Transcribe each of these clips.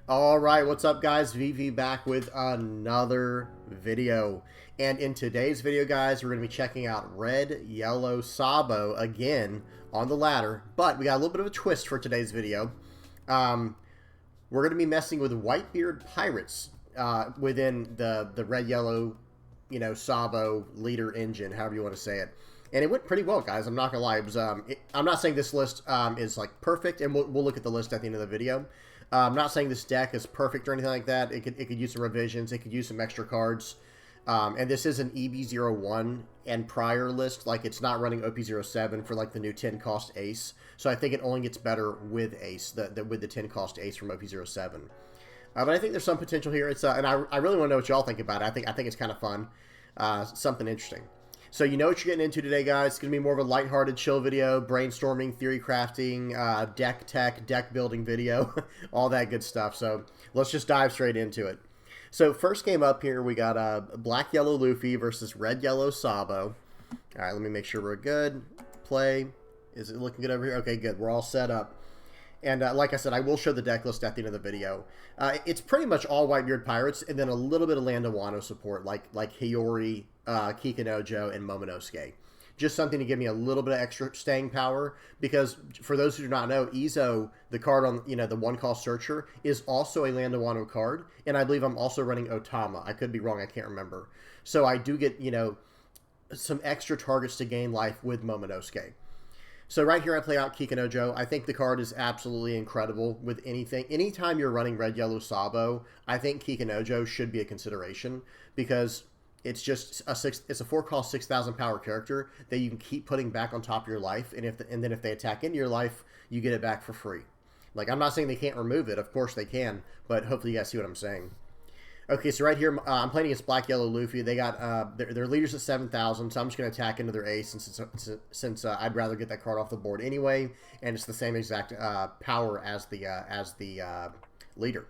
All right, what's up, guys? VV back with another video. And in today's video, guys, we're going to be checking out Red, Yellow, Sabo again on the ladder. But we got a little bit of a twist for today's video. We're going to be messing with Whitebeard Pirates within the Red, Yellow, Sabo leader engine, however you want to say it. And it went pretty well, guys. I'm not going to lie. It was, I'm not saying this list is like perfect, and we'll look at the list at the end of the video. I'm not saying this deck is perfect or anything like that. It could use some revisions. It could use some extra cards. And this is an EB01 and prior list. Like, it's not running OP07 for like the new 10 cost ace. So I think it only gets better with ace, with the 10 cost ace from OP07. But I think there's some potential here. It's and I really want to know what y'all think about it. I think it's kind of fun, something interesting. So you know what you're getting into today, guys. It's going to be more of a lighthearted, chill video, brainstorming, theory crafting, deck tech, deck building video, all that good stuff. So let's just dive straight into it. So first game up here, we got Black Yellow Luffy versus Red Yellow Sabo. All right, let me make sure we're good. Play. Is it looking good over here? Okay, good. We're all set up. And like I said, I will show the deck list at the end of the video. It's pretty much all Whitebeard Pirates, and then a little bit of Land of Wano support, like Hiyori, Kikanojo, and Momonosuke. Just something to give me a little bit of extra staying power, because for those who do not know, Izo, the card on the one cost searcher, is also a Land of Wano card, and I believe I'm also running Otama. I could be wrong, I can't remember. So I do get some extra targets to gain life with Momonosuke. So right here I play out Kikanojo. I think the card is absolutely incredible with anything. Anytime you're running Red, Yellow, Sabo, I think Kikanojo should be a consideration, because it's just it's a 4-cost 6,000 power character that you can keep putting back on top of your life, and then if they attack into your life, you get it back for free. Like, I'm not saying they can't remove it. Of course they can, but hopefully you guys see what I'm saying. Okay, so right here, I'm playing against Black Yellow Luffy. They got their leaders at 7,000, so I'm just going to attack into their ace since I'd rather get that card off the board anyway, and it's the same exact power as the leader.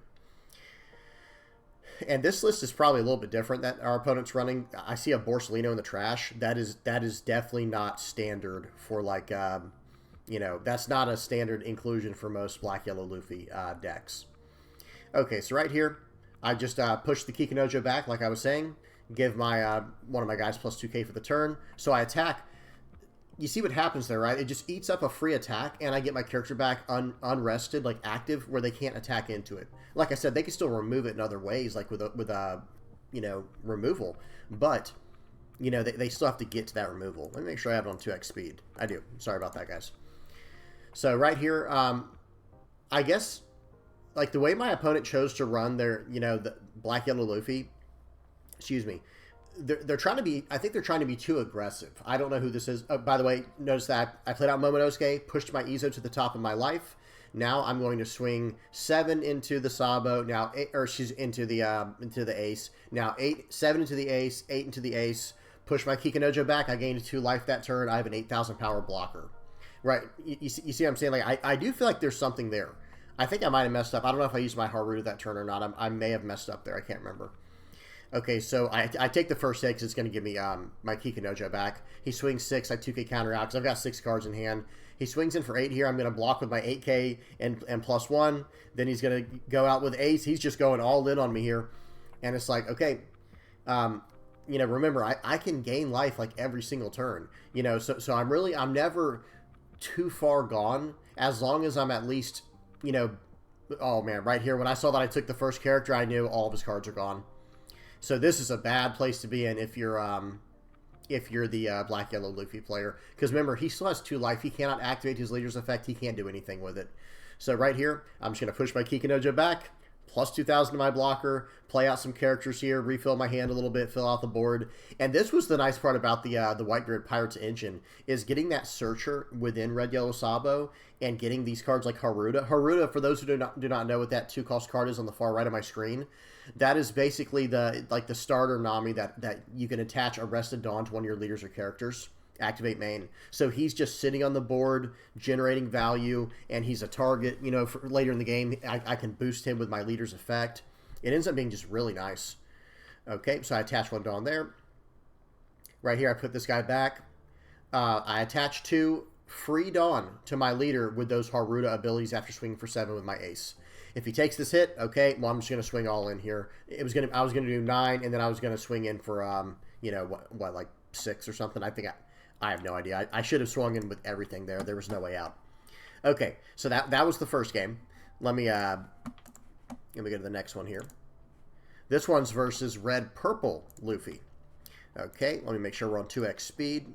And this list is probably a little bit different that our opponent's running. I see a Borsalino in the trash. That is definitely not standard for, like, that's not a standard inclusion for most Black Yellow Luffy decks. Okay, so right here, I just push the Kikanojo back, like I was saying, give my one of my guys plus 2k for the turn. So I attack. You see what happens there, right? It just eats up a free attack, and I get my character back unrested, like active, where they can't attack into it. Like I said, they can still remove it in other ways, like with removal. But, they still have to get to that removal. Let me make sure I have it on 2x speed. I do. Sorry about that, guys. So right here, I guess, like, the way my opponent chose to run their, the Black Yellow Luffy, excuse me, they're trying to be, I think they're trying to be too aggressive. I don't know who this is. By the way, notice that I played out Momonosuke, pushed my Izo to the top of my life. Now I'm going to swing 7 into the Sabo. Now, she's into the ace. Now 7 into the ace, 8 into the ace. Push my Kikanojo back. I gained 2 life that turn. I have an 8,000 power blocker. Right? You see what I'm saying? Like, I do feel like there's something there. I think I might have messed up. I don't know if I used my Haruta that turn or not. I may have messed up there. I can't remember. Okay, so I take the first hit because it's going to give me my Kikanojo back. He swings 6. I 2k counter out because I've got 6 cards in hand. He swings in for 8 here. I'm going to block with my 8k and plus 1. Then he's going to go out with ace. He's just going all in on me here. And it's like, okay, remember, I can gain life like every single turn. So I'm never too far gone as long as I'm at least, oh man, right here, when I saw that I took the first character, I knew all of his cards are gone. So this is a bad place to be in if you're the Black Yellow Luffy player, because remember, he still has 2 life. He cannot activate his leader's effect. He can't do anything with it. So right here, I'm just going to push my Kikanojo back, plus 2,000 to my blocker, play out some characters here, refill my hand a little bit, fill out the board. And this was the nice part about the Whitebeard Pirates engine, is getting that searcher within Red Yellow Sabo and getting these cards like Haruta. Haruta, for those who do not know what that 2-cost card is on the far right of my screen, that is basically the starter Nami that you can attach Arrested Dawn to one of your leaders or characters. Activate main. So he's just sitting on the board, generating value, and he's a target, for later in the game. I can boost him with my leader's effect. It ends up being just really nice. Okay, so I attach 1 Dawn there. Right here, I put this guy back. I attach 2 free Dawn to my leader with those Haruta abilities after swinging for 7 with my ace. If he takes this hit, okay, well, I'm just going to swing all in here. I was going to do 9, and then I was going to swing in for, you know, what, like 6 or something? I think I have no idea. I should have swung in with everything there. There was no way out. Okay, so that was the first game. Let me go to the next one here. This one's versus Red Purple Luffy. Okay, let me make sure we're on 2x speed.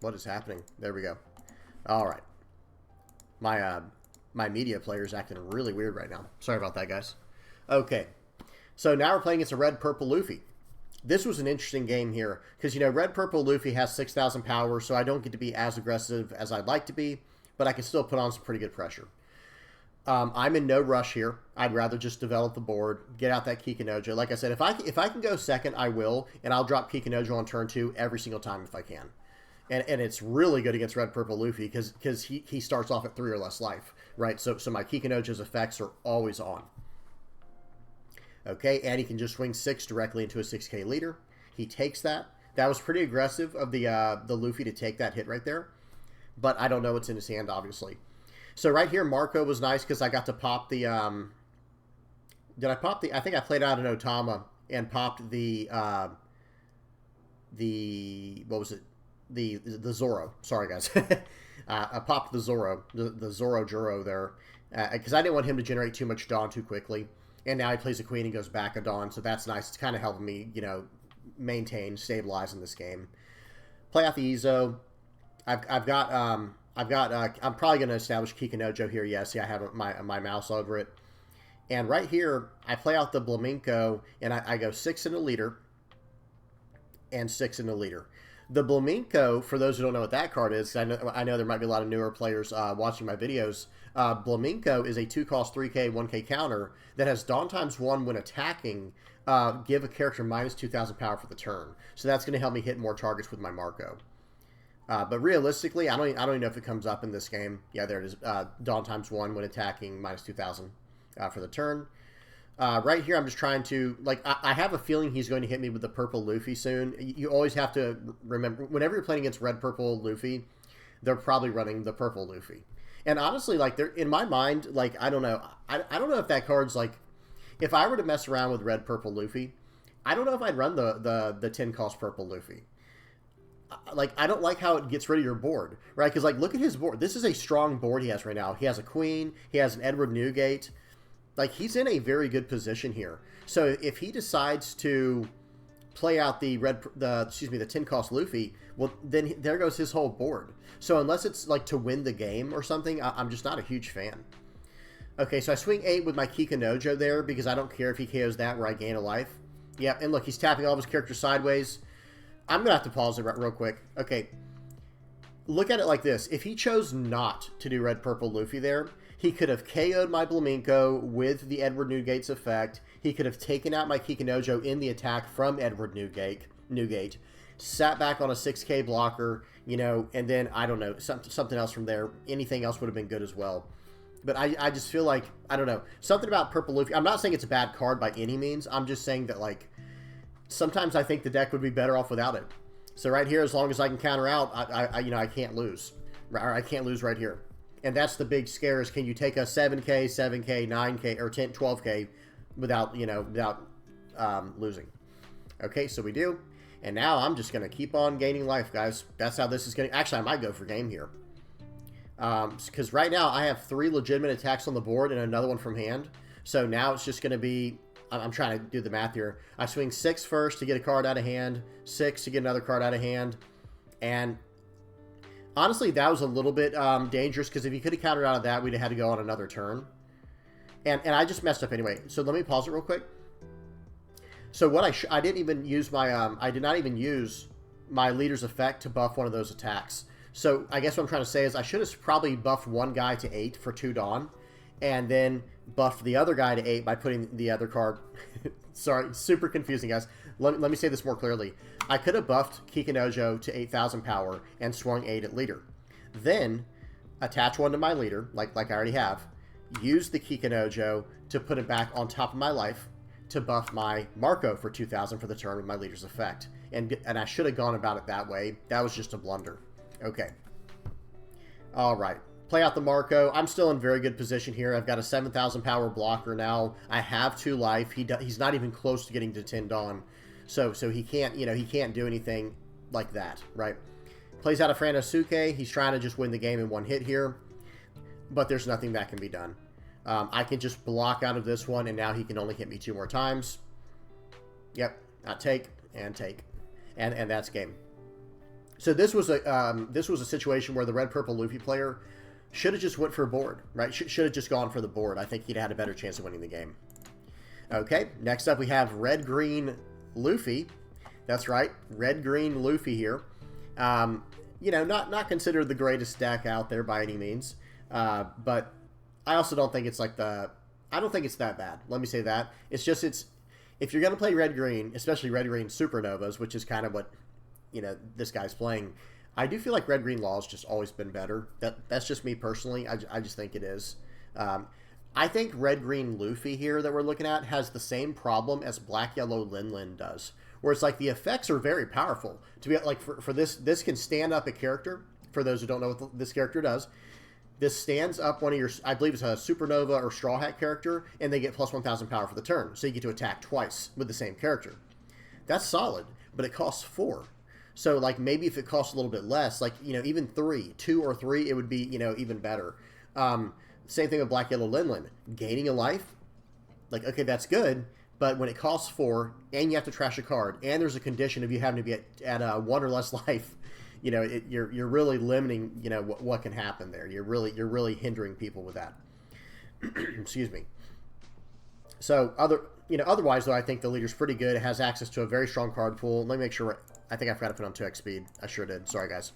What is happening? There we go. All right. My media player is acting really weird right now. Sorry about that, guys. Okay, so now we're playing against a Red Purple Luffy. This was an interesting game here because, you know, Red Purple Luffy has 6,000 power, so I don't get to be as aggressive as I'd like to be, but I can still put on some pretty good pressure. I'm in no rush here. I'd rather just develop the board, get out that Kikinojo. Like I said, if I can go second, I will, and I'll drop Kikinojo on turn 2 every single time if I can. And it's really good against Red Purple Luffy because he starts off at 3 or less life, right? So my Kikinojo's effects are always on. Okay, and he can just swing 6 directly into a 6k leader. He takes that. That was pretty aggressive of the Luffy to take that hit right there. But I don't know what's in his hand, obviously. So right here, Marco was nice because I got to pop the... did I pop the... I think I played out an Otama and popped the... what was it? The Zoro. Sorry, guys. I popped the Zoro. The Zoro Juro there. Because I didn't want him to generate too much Dawn too quickly. And now he plays a Queen and goes back a Dawn. So that's nice. It's kind of helping me, you know, maintain, stabilize in this game. Play out the Izo. I'm probably going to establish Kikinojo here. Yes, see, I have my mouse over it. And right here, I play out the Blaminko, and I go 6 in a leader and 6 in a leader. The Blaminko, for those who don't know what that card is, I know there might be a lot of newer players watching my videos. Blaminko is a 2-cost 3k, 1k counter that has Dawn ×1 when attacking. Give a character minus 2,000 power for the turn. So that's going to help me hit more targets with my Marco. But realistically, I don't even know if it comes up in this game. Yeah, there it is. Dawn ×1 when attacking minus 2,000 for the turn. Right here, I'm just trying to, like, I have a feeling he's going to hit me with the purple Luffy soon. You always have to remember, whenever you're playing against Red Purple Luffy, they're probably running the purple Luffy. And honestly, like, they're, in my mind, like, I don't know. I don't know if that card's, like, if I were to mess around with Red Purple Luffy, I don't know if I'd run the 10-cost purple Luffy. Like, I don't like how it gets rid of your board, right? Because, like, look at his board. This is a strong board he has right now. He has a Queen. He has an Edward Newgate. Like, he's in a very good position here. So if he decides to play out the 10-cost Luffy, well, then there goes his whole board. So unless it's, like, to win the game or something, I'm just not a huge fan. Okay, so I swing 8 with my Kikinojo there because I don't care if he KOs that where I gain a life. Yeah, and look, he's tapping all of his characters sideways. I'm going to have to pause it real quick. Okay, look at it like this. If he chose not to do Red Purple Luffy there, he could have KO'd my Blaminko with the Edward Newgate's effect. He could have taken out my Kikinojo in the attack from Edward Newgate, sat back on a 6k blocker, you know, and then, I don't know, something else from there. Anything else would have been good as well. But I just feel like, I don't know, something about Purple Luffy. I'm not saying it's a bad card by any means. I'm just saying that, like, sometimes I think the deck would be better off without it. So right here, as long as I can counter out, I can't lose. I can't lose right here. And that's the big scare is, can you take a 7k, 7k, 9k, or 10, 12k without, you know, losing. Okay, so we do. And now I'm just going to keep on gaining life, guys. That's how this is going to... Actually, I might go for game here. Because right now I have 3 legitimate attacks on the board and another one from hand. So now it's just going to be... I'm trying to do the math here. I swing 6 first to get a card out of hand, 6 to get another card out of hand, and honestly, that was a little bit dangerous because if he could have countered out of that, we'd have had to go on another turn. And I just messed up anyway. So let me pause it real quick. So what I didn't even use my I did not even use my leader's effect to buff one of those attacks. So I guess what I'm trying to say is I should have probably buffed one guy to 8 for 2 Dawn, and then buff the other guy to 8 by putting the other card. Sorry, super confusing, guys. Let me say this more clearly. I could have buffed Kikinojo to 8,000 power and swung 8 at leader. Then attach one to my leader, like I already have. Use the Kikinojo to put it back on top of my life to buff my Marco for 2,000 for the turn with my leader's effect. And I should have gone about it that way. That was just a blunder. Okay. All right. play out the Marco. I'm still in very good position here. I've got a 7,000 power blocker now. I have 2 life. He's not even close to getting to 10 Dawn. So he can't, he can't do anything like that, right? Plays out a Franosuke. He's trying to just win the game in 1 hit here. But there's nothing that can be done. I can just block out of this one, and now he can only hit me 2 more times. Yep, take, and that's game. So this was a situation where the red-purple Luffy player should have just went for a board, right? Should have just gone for the board. I think he'd had a better chance of winning the game. Okay, next up we have red-green Luffy. That's right, red-green Luffy here. Not considered the greatest deck out there by any means, but I also don't think it's like I don't think it's that bad. Let me say that. It's just if you're going to play red-green, especially red-green Supernovas, which is kind of what this guy's playing, I do feel like red-green Law's just always been better. That's just me personally. I just think it is. I think red-green Luffy here that we're looking at has the same problem as black-yellow Lin does, where it's like the effects are very powerful. To be like for this can stand up a character. For those who don't know what this character does, this stands up one of your, I believe it's a Supernova or Straw Hat character, and they get plus 1,000 power for the turn. So you get to attack twice with the same character. That's solid, but it costs 4. So, like, maybe if it costs a little bit less, like, even 2 or 3, it would be, even better. Same thing with Black Yellow Lin. Gaining a life, like, okay, that's good, but when it costs 4, and you have to trash a card, and there's a condition of you having to be at 1 or less life, you're really limiting, what can happen there. You're really hindering people with that. Excuse me. So, otherwise, though, I think the leader's pretty good. It has access to a very strong card pool. Let me make sure. I think I forgot to put on 2x speed. I sure did. Sorry, guys.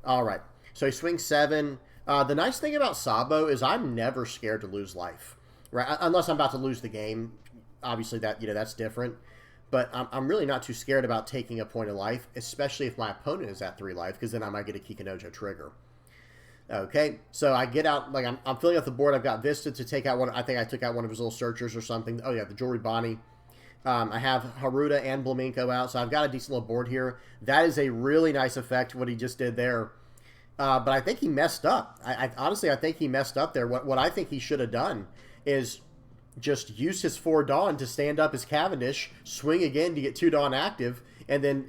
All right. So he swings 7. The nice thing about Sabo is I'm never scared to lose life, right? Unless I'm about to lose the game. Obviously, that's different. But I'm really not too scared about taking a point of life, especially if my opponent is at 3 life, because then I might get a Kikanojo trigger. Okay, so I get out, like, I'm filling out the board. I've got Vista to take out one. I think I took out one of his little searchers or something. Oh, yeah, the Jewelry Bonnie. I have Haruta and Blaminko out, so I've got a decent little board here. That is a really nice effect, what he just did there. But I think he messed up. Honestly, I think he messed up there. What I think he should have done is just use his 4 Dawn to stand up his Cavendish, swing again to get 2 Dawn active, and then,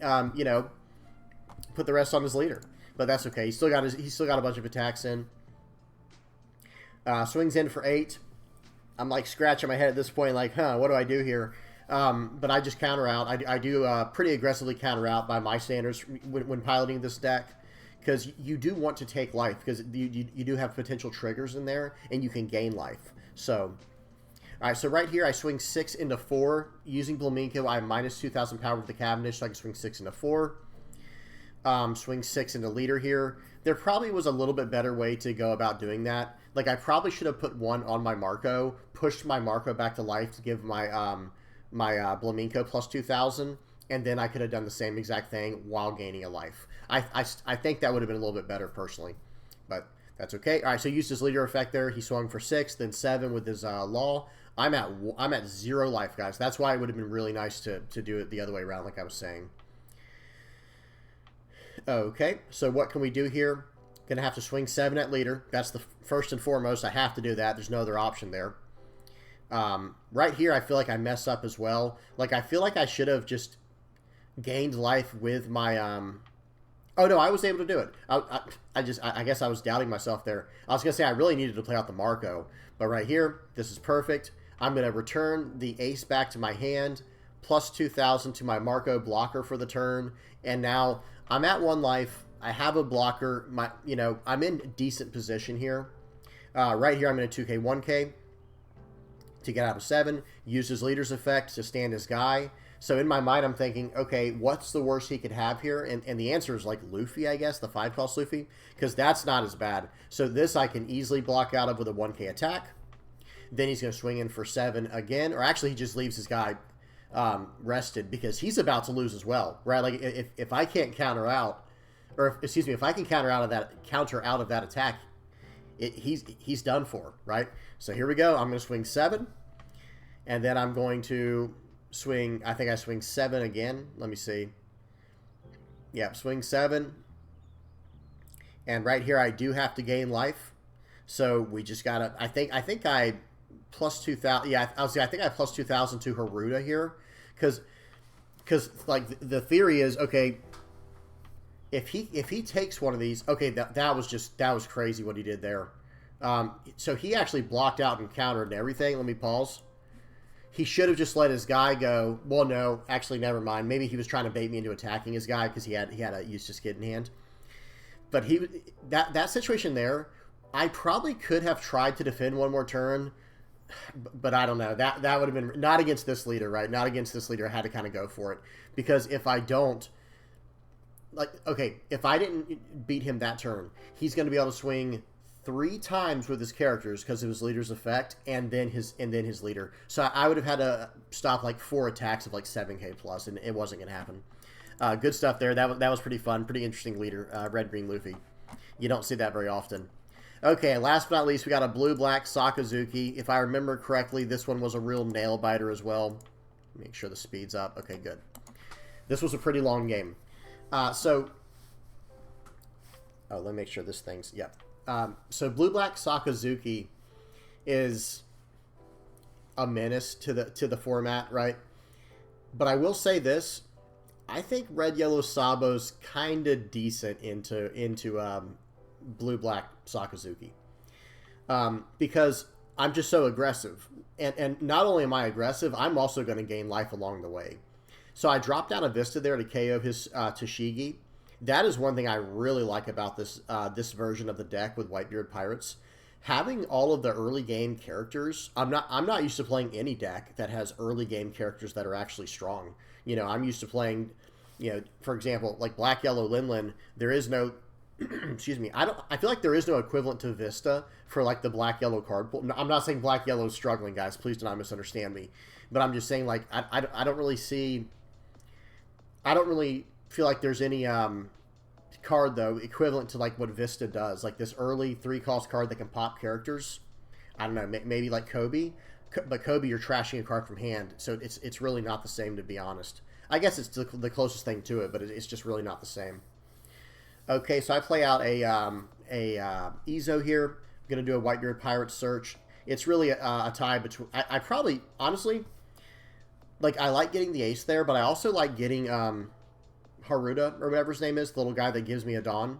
put the rest on his leader. But that's okay. He's still got a bunch of attacks in. Swings in for 8. I'm, like, scratching my head at this point, like, what do I do here? But I just counter out. I do pretty aggressively counter out by my standards when piloting this deck, because you do want to take life, because you do have potential triggers in there, and you can gain life. So, all right, so right here I swing 6 into 4. Using Blaminko, I have minus 2,000 power with the Cavendish, so I can swing 6 into 4. Swing 6 into leader here. There probably was a little bit better way to go about doing that. Like, I probably should have put 1 on my Marco, pushed my Marco back to life to give my Blaminko plus 2,000, and then I could have done the same exact thing while gaining a life. I think that would have been a little bit better personally, but that's okay. All right, so he used his leader effect there. He swung for 6, then 7 with his Law. I'm at 0 life, guys. That's why it would have been really nice to do it the other way around, like I was saying. Okay, so what can we do here? Gonna have to swing 7 at leader. That's the first and foremost. I have to do that. There's no other option there. Right here, I feel like I mess up as well. Like, I feel like I should have just gained life with my, oh, no, I was able to do it. I guess I was doubting myself there. I was going to say I really needed to play out the Marco. But right here, this is perfect. I'm going to return the ace back to my hand, plus 2,000 to my Marco blocker for the turn. And now I'm at 1 life. I have a blocker. I'm in decent position here. Right here, I'm in a 2K, 1K. To get out of 7, use his leader's effect to stand his guy. So in my mind, I'm thinking, okay, what's the worst he could have here? And the answer is like Luffy, I guess, the 5-cost Luffy, because that's not as bad. So this I can easily block out of with a 1K attack. Then he's going to swing in for 7 again, or actually he just leaves his guy rested because he's about to lose as well, right? Like if I can't counter out, or if I can counter out of that attack, he's done for, right? So here we go. I'm going to swing 7, and then I'm going to swing, I think I swing 7 again. Let me see. Yeah, swing 7. And right here, I do have to gain life. So we just gotta, I think I plus 2,000. Yeah, I think I plus 2,000 to Haruda here. Because like the theory is, okay, if he takes one of these, okay, that was crazy what he did there. So he actually blocked out and countered and everything. Let me pause. He should have just let his guy go. Well, no, actually, never mind. Maybe he was trying to bait me into attacking his guy because he had a useless kid in hand. But that situation there, I probably could have tried to defend one more turn, but I don't know. That would have been not against this leader, right? Not against this leader. I had to kind of go for it because if I don't, like, okay, if I didn't beat him that turn, he's going to be able to swing 3 times with his characters because of his leader's effect, and then his leader. So I would have had to stop like 4 attacks of like 7k plus, and it wasn't going to happen. Good stuff there. That was pretty fun, pretty interesting leader. Red-green Luffy. You don't see that very often. Okay, last but not least, we got a blue-black Sakazuki. If I remember correctly, this one was a real nail-biter as well. Make sure the speed's up. Okay, good. This was a pretty long game. Oh, let me make sure this thing's... Yep. So blue-black Sakazuki is a menace to the format, right? But I will say this. I think red-yellow Sabo's kind of decent into blue-black Sakazuki. Because I'm just so aggressive. And not only am I aggressive, I'm also going to gain life along the way. So I dropped down a Vista there to KO his Tashigi. That is one thing I really like about this this version of the deck with Whitebeard Pirates. Having all of the early game characters, I'm not used to playing any deck that has early game characters that are actually strong. You know, I'm used to playing, you know, for example, like Black Yellow Linlin. There is no, excuse me. I feel like there is no equivalent to Vista for like the Black Yellow card pool. I'm not saying Black Yellow is struggling, guys. Please do not misunderstand me. But I'm just saying, like, I don't really see. I don't really feel like there's any card, though, equivalent to like what Vista does. Like this early 3-cost card that can pop characters. I don't know, maybe like Kobe. But Kobe, you're trashing a card from hand. So it's really not the same, to be honest. I guess it's the closest thing to it, but it's just really not the same. Okay, so I play out a Ezo here. I'm going to do a Whitebeard Pirate search. It's really a tie between... I probably, honestly... Like, I like getting the ace there, but I also like getting Haruda, or whatever his name is, the little guy that gives me a Dawn.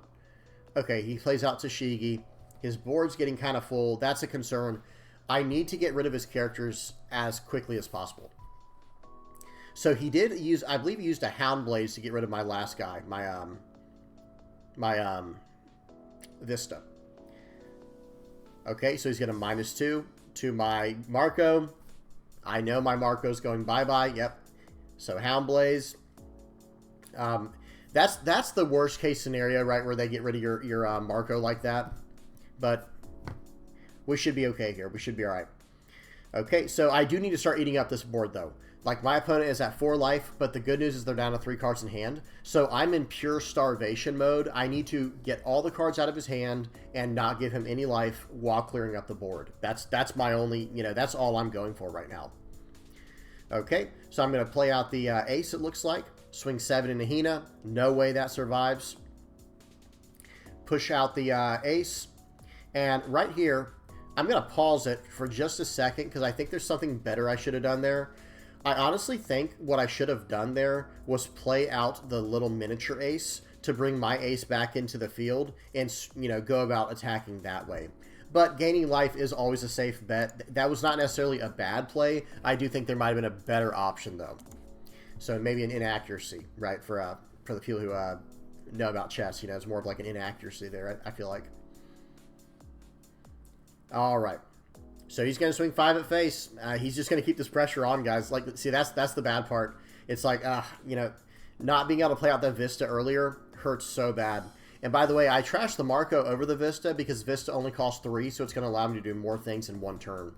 Okay, he plays out Tashigi. His board's getting kind of full. That's a concern. I need to get rid of his characters as quickly as possible. So he did use, I believe he used a Hound Blaze to get rid of my last guy, my Vista. Okay, so he's going to -2 to my Marco. I know my Marco's going bye-bye. Yep. So Hound Blaze. That's the worst case scenario, right, where they get rid of your Marco like that. But we should be okay here. We should be all right. Okay, so I do need to start eating up this board, though. Like, my opponent is at 4 life, but the good news is they're down to 3 cards in hand. So I'm in pure starvation mode. I need to get all the cards out of his hand and not give him any life while clearing up the board. That's my only, you know, that's all I'm going for right now. Okay, so I'm going to play out the ace, it looks like. Swing 7 into Hina. No way that survives. Push out the ace. And right here, I'm going to pause it for just a second because I think there's something better I should have done there. I honestly think what I should have done there was play out the little miniature ace to bring my ace back into the field and, you know, go about attacking that way. But gaining life is always a safe bet. That was not necessarily a bad play. I do think there might have been a better option, though. So maybe an inaccuracy, right, for the people who know about chess. You know, it's more of like an inaccuracy there, I feel like. All right. So he's going to swing 5 at face. He's just going to keep this pressure on, guys. Like, see, that's the bad part. It's like, you know, not being able to play out that Vista earlier hurts so bad. And by the way, I trashed the Marco over the Vista because Vista only costs 3, so it's going to allow me to do more things in one turn.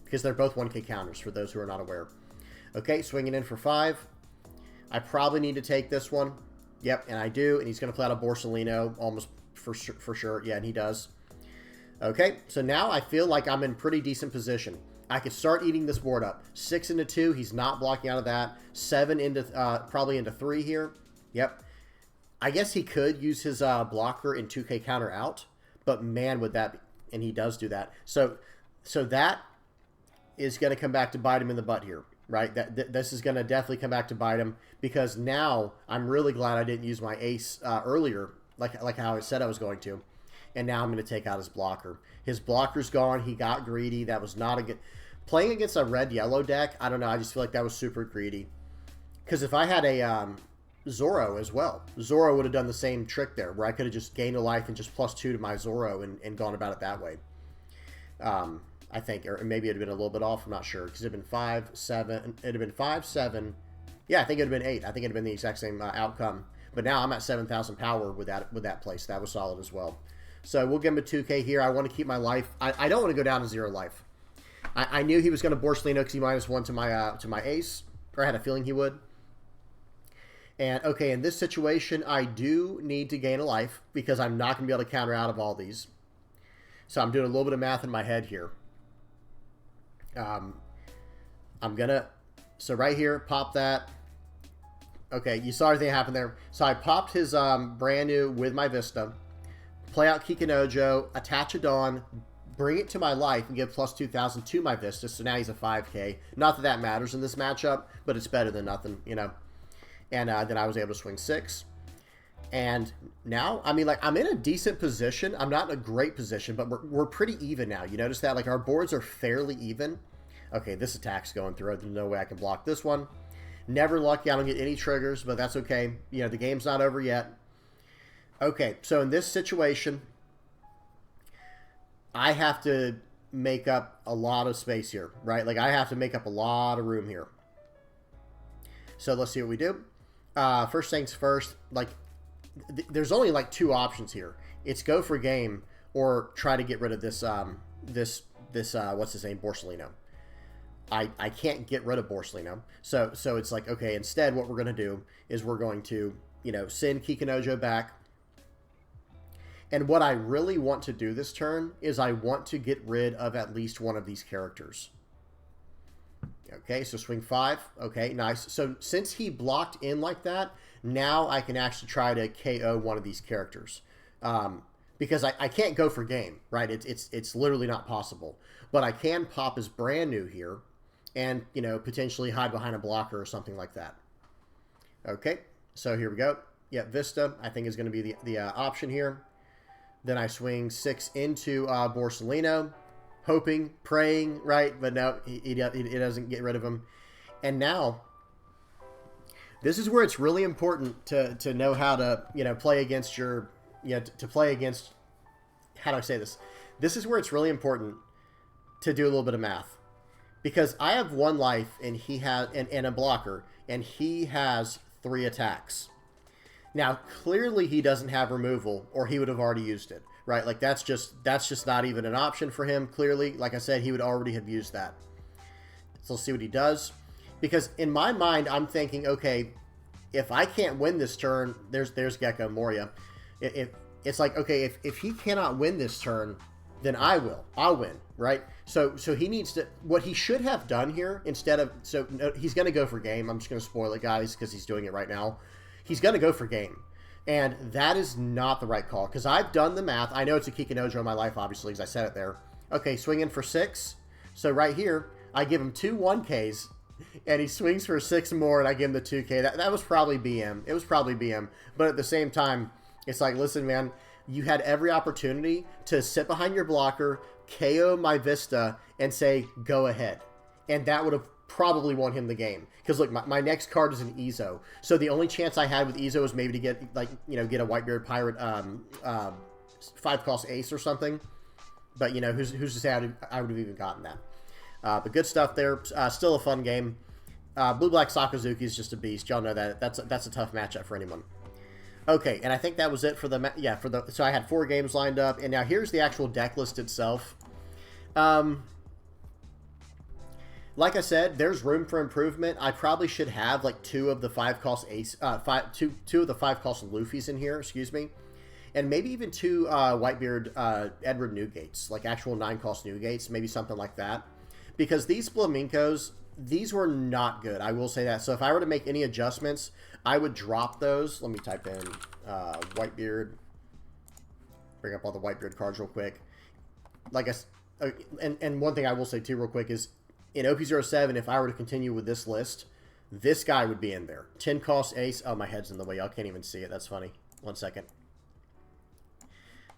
Because they're both 1k counters, for those who are not aware. Okay, swinging in for 5. I probably need to take this one. Yep, and I do. And he's going to play out a Borsellino almost for sure. Yeah, and he does. Okay, so now I feel like I'm in pretty decent position. I could start eating this board up. 6 into 2, he's not blocking out of that. 7 into, probably into 3 here. Yep. I guess he could use his blocker in 2K counter out, but man, would that be, and he does do that. So that is going to come back to bite him in the butt here, right? This is going to definitely come back to bite him, because now I'm really glad I didn't use my ace earlier, like how I said I was going to, and now I'm going to take out his blocker. His blocker's gone. He got greedy. That was not a good... Playing against a red-yellow deck, I don't know. I just feel like that was super greedy. Because if I had a Zoro as well, Zoro would have done the same trick there, where I could have just gained a life and just +2 to my Zoro and gone about it that way. I think, or maybe it would have been a little bit off. I'm not sure, because it would have been 5, 7. It would have been 5, 7. Yeah, I think it would have been 8. I think it would have been the exact same outcome. But now I'm at 7,000 power with that place. That was solid as well. So we'll give him a 2K here. I want to keep my life. I don't want to go down to 0 life. I knew he was going to Borsalino because he -1 to my ace, or I had a feeling he would. And okay, in this situation, I do need to gain a life because I'm not going to be able to counter out of all these. So I'm doing a little bit of math in my head here. I'm gonna, so right here, pop that. Okay, you saw everything happen there. So I popped his brand new with my Vista, play out Kikinojo, attach a Dawn, bring it to my life, and give +2,000 to my Vista. So now he's a 5K. Not that that matters in this matchup, but it's better than nothing, you know. And then I was able to swing 6. And now, I mean, like, I'm in a decent position. I'm not in a great position, but we're pretty even now. You notice that? Like, our boards are fairly even. Okay, this attack's going through. There's no way I can block this one. Never lucky. I don't get any triggers, but that's okay. You know, the game's not over yet. Okay, so in this situation, I have to make up a lot of space here, right? Like, I have to make up a lot of room here. So let's see what we do. First things first, like, there's only like 2 options here. It's go for game or try to get rid of this what's his name, Borsalino. I can't get rid of Borsalino. So it's like, okay, instead what we're going to do is we're going to, you know, send Kikinojo back. And what I really want to do this turn is I want to get rid of at least one of these characters. Okay, so swing 5. Okay, nice. So since he blocked in like that, now I can actually try to KO one of these characters. Because I can't go for game, right? It's literally not possible. But I can pop his brand new here and, you know, potentially hide behind a blocker or something like that. Okay, so here we go. Yeah, Vista, I think, is going to be the option here. Then I swing 6 into Borsalino, hoping, praying, right? But no, he doesn't get rid of him. And now, this is where it's really important to know how to, you know, play against your, you know, to play against, how do I say this? This is where it's really important to do a little bit of math. Because I have 1 life and he has, and a blocker, and he has 3 attacks. Now, clearly he doesn't have removal, or he would have already used it, right? Like, that's just not even an option for him, clearly. Like I said, he would already have used that. So let's see what he does. Because in my mind, I'm thinking, okay, if I can't win this turn, there's Gecko Moria. It's like, okay, if he cannot win this turn, then I will. I'll win, right? So he needs to, what he should have done here, instead of, so no, he's going to go for game. I'm just going to spoil it, guys, because he's doing it right now. He's going to go for game. And that is not the right call, because I've done the math. I know it's a Kikinojo in my life, obviously, because I said it there. Okay, swing in for 6. So right here, I give him 2 1Ks, and he swings for 6 more, and I give him the 2K. That was probably BM. It was probably BM. But at the same time, it's like, listen, man, you had every opportunity to sit behind your blocker, KO my Vista, and say, go ahead. And that would have probably won him the game. Because, look, my next card is an Ezo. So the only chance I had with Ezo was maybe to get, like, you know, get a Whitebeard Pirate 5-cost ace or something. But, you know, who's to say I would have even gotten that. But good stuff there. Still a fun game. Blue-Black Sakazuki is just a beast. Y'all know that. That's a tough matchup for anyone. Okay, and I think that was it for the... So I had 4 games lined up. And now here's the actual deck list itself. Like I said, there's room for improvement. I probably should have like 2 of the 5-cost ace, two of the 5-cost Luffys in here, excuse me, and maybe even 2 Whitebeard Edward Newgates, like actual 9-cost Newgates, maybe something like that. Because these Flamencos, these were not good. I will say that. So if I were to make any adjustments, I would drop those. Let me type in Whitebeard. Bring up all the Whitebeard cards real quick. Like and one thing I will say too real quick is in OP07, if I were to continue with this list, this guy would be in there. 10 cost ace. Oh, my head's in the way. Y'all can't even see it. That's funny. 1 second.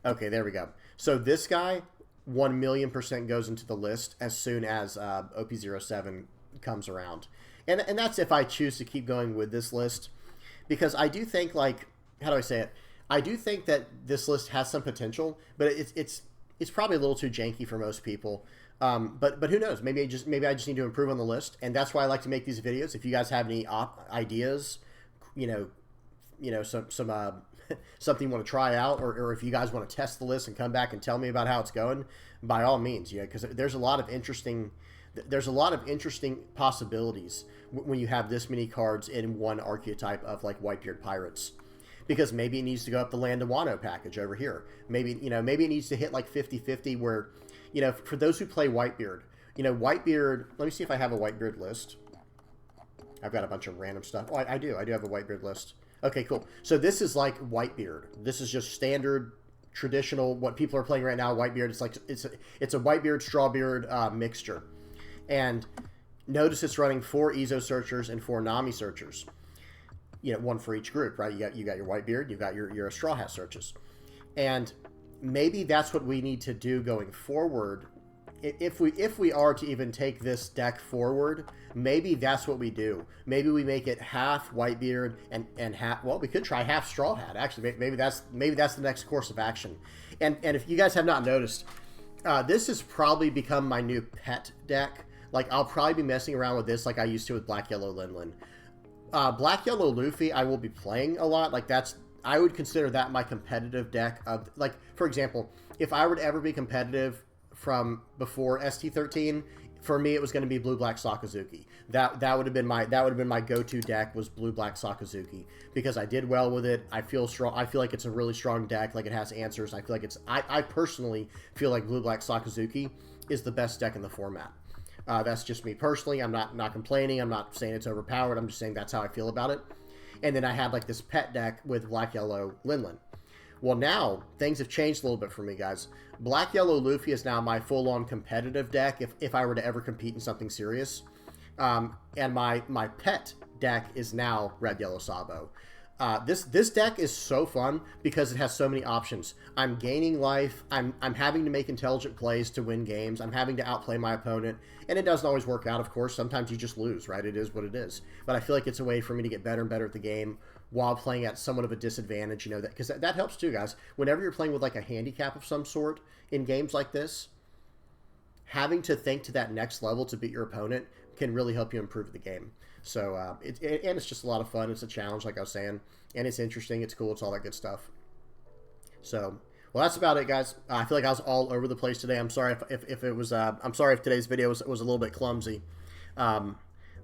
Okay, there we go. So this guy, 1,000,000% goes into the list as soon as OP07 comes around. And that's if I choose to keep going with this list. Because I do think, like, how do I say it? I do think that this list has some potential, but it's probably a little too janky for most people. But who knows? Maybe I just need to improve on the list, and that's why I like to make these videos. If you guys have any ideas, some something you want to try out, or if you guys want to test the list and come back and tell me about how it's going, by all means, because there's a lot of interesting possibilities when you have this many cards in one archetype of like Whitebeard pirates. Because maybe it needs to go up the Land of Wano package over here. Maybe it needs to hit like 50-50 where, for those who play Whitebeard, Whitebeard, let me see if I have a Whitebeard list. I've got a bunch of random stuff. Oh, I do have a Whitebeard list. Okay, cool. So this is like Whitebeard. This is just standard, traditional, what people are playing right now, Whitebeard. It's like, it's a Whitebeard, Strawbeard mixture. And notice it's running 4 Ezo searchers and 4 Nami searchers. One for each group, right? You got your Whitebeard, you got your Straw Hat searches. And maybe that's what we need to do going forward. If we are to even take this deck forward, maybe that's what we do. Maybe we make it half Whitebeard and half, well, we could try half Straw Hat, actually. Maybe that's the next course of action. And if you guys have not noticed, this has probably become my new pet deck. Like, I'll probably be messing around with this like I used to with Black Yellow Linlin. Black Yellow Luffy I will be playing a lot. Like, I would consider that my competitive deck of, like, for example, if I were to ever be competitive from before ST13, for me it was going to be Blue Black Sakazuki. That would have been my go-to deck, was Blue Black Sakazuki, because I did well with it. I feel strong. I feel like it's a really strong deck. Like, it has answers. I feel like I personally feel like Blue Black Sakazuki is the best deck in the format. That's just me personally. I'm not complaining. I'm not saying it's overpowered. I'm just saying that's how I feel about it. And then I had like this pet deck with Black Yellow Linlin. Well, now things have changed a little bit for me, guys. Black Yellow Luffy is now my full-on competitive deck if I were to ever compete in something serious. And my pet deck is now Red Yellow Sabo. This deck is so fun because it has so many options. I'm gaining life. I'm having to make intelligent plays to win games. I'm having to outplay my opponent. And it doesn't always work out, of course. Sometimes you just lose, right? It is what it is. But I feel like it's a way for me to get better and better at the game while playing at somewhat of a disadvantage, because that helps too, guys. Whenever you're playing with like a handicap of some sort in games like this, having to think to that next level to beat your opponent can really help you improve the game. So, it's just a lot of fun. It's a challenge, like I was saying. And it's interesting. It's cool. It's all that good stuff. So, well, that's about it, guys. I feel like I was all over the place today. I'm sorry if it was, I'm sorry if today's video was a little bit clumsy. Let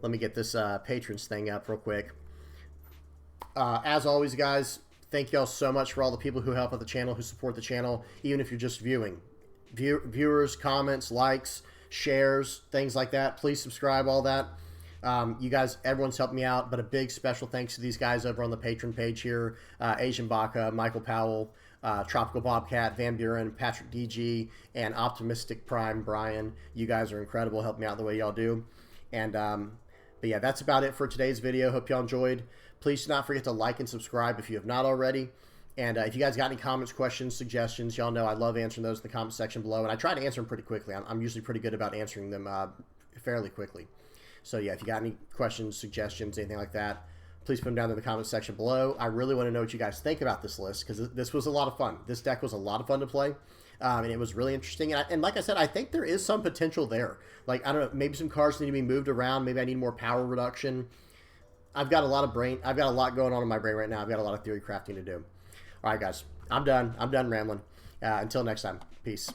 me get this patrons thing up real quick. As always, guys, thank y'all so much for all the people who help out the channel, who support the channel, even if you're just viewing. Viewers, comments, likes, shares, things like that. Please subscribe, all that. You guys, everyone's helped me out, but a big special thanks to these guys over on the patron page here. Asian Baka, Michael Powell, Tropical Bobcat, Van Buren, Patrick DG, and Optimistic Prime Brian. You guys are incredible. Help me out the way y'all do. And, but yeah, that's about it for today's video. Hope y'all enjoyed. Please do not forget to like and subscribe if you have not already. And if you guys got any comments, questions, suggestions, y'all know I love answering those in the comment section below. And I try to answer them pretty quickly. I'm usually pretty good about answering them fairly quickly. So yeah, if you got any questions, suggestions, anything like that, please put them down in the comment section below. I really want to know what you guys think about this list, because this was a lot of fun. This deck was a lot of fun to play, and it was really interesting. And like I said, I think there is some potential there. Like, I don't know, maybe some cards need to be moved around. Maybe I need more power reduction. I've got a lot going on in my brain right now. I've got a lot of theory crafting to do. All right, guys, I'm done. I'm done rambling. Until next time, peace.